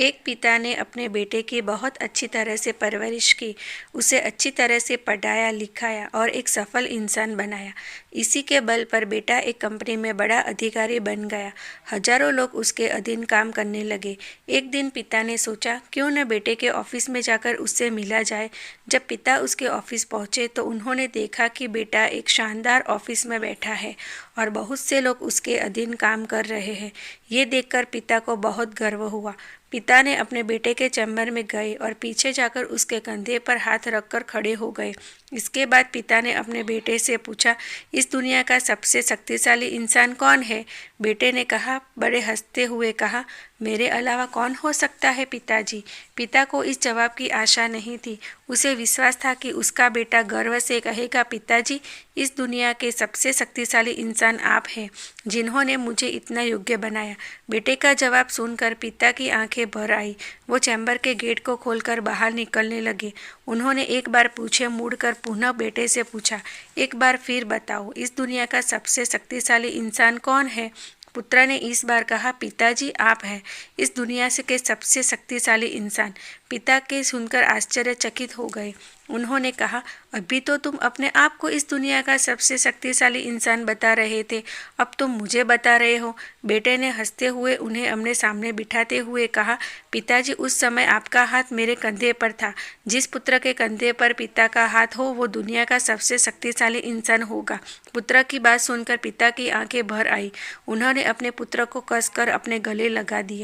एक पिता ने अपने बेटे की बहुत अच्छी तरह से परवरिश की, उसे अच्छी तरह से पढ़ाया लिखाया और एक सफल इंसान बनाया। इसी के बल पर बेटा एक कंपनी में बड़ा अधिकारी बन गया। हजारों लोग उसके अधीन काम करने लगे। एक दिन पिता ने सोचा, क्यों न बेटे के ऑफिस में जाकर उससे मिला जाए। जब पिता उसके ऑफिस पहुंचे तो उन्होंने देखा कि बेटा एक शानदार ऑफिस में बैठा है और बहुत से लोग उसके अधीन काम कर रहे हैं। ये देखकर पिता को बहुत गर्व हुआ। पिता ने अपने बेटे के चैम्बर में गए और पीछे जाकर उसके कंधे पर हाथ रखकर खड़े हो गए। इसके बाद पिता ने अपने बेटे से पूछा, इस दुनिया का सबसे शक्तिशाली इंसान कौन है? बेटे ने कहा, बड़े हंसते हुए कहा, मेरे अलावा कौन हो सकता है पिताजी। पिता को इस जवाब की आशा नहीं थी। उसे विश्वास था कि उसका बेटा गर्व से कहेगा, पिताजी, इस दुनिया के सबसे शक्तिशाली इंसान आप हैं, जिन्होंने मुझे इतना योग्य बनाया। बेटे का जवाब सुनकर पिता की आंखें भर आई। वो चैम्बर के गेट को खोलकर बाहर निकलने लगे। उन्होंने एक बार पूछे मुड़कर पुनः बेटे से पूछा, एक बार फिर बताओ, इस दुनिया का सबसे शक्तिशाली इंसान कौन है? पुत्र ने इस बार कहा, पिताजी, आप हैं इस दुनिया से के सबसे शक्तिशाली इंसान। पिता के सुनकर आश्चर्यचकित हो गए। उन्होंने कहा, अभी तो तुम अपने आप को इस दुनिया का सबसे शक्तिशाली इंसान बता रहे थे, अब तुम मुझे बता रहे हो। बेटे ने हंसते हुए उन्हें अपने सामने बिठाते हुए कहा, पिताजी, उस समय आपका हाथ मेरे कंधे पर था। जिस पुत्र के कंधे पर पिता का हाथ हो वो दुनिया का सबसे शक्तिशाली इंसान होगा। पुत्र की बात सुनकर पिता की आंखें भर आई। उन्होंने अपने पुत्र को कसकर अपने गले लगा दिया।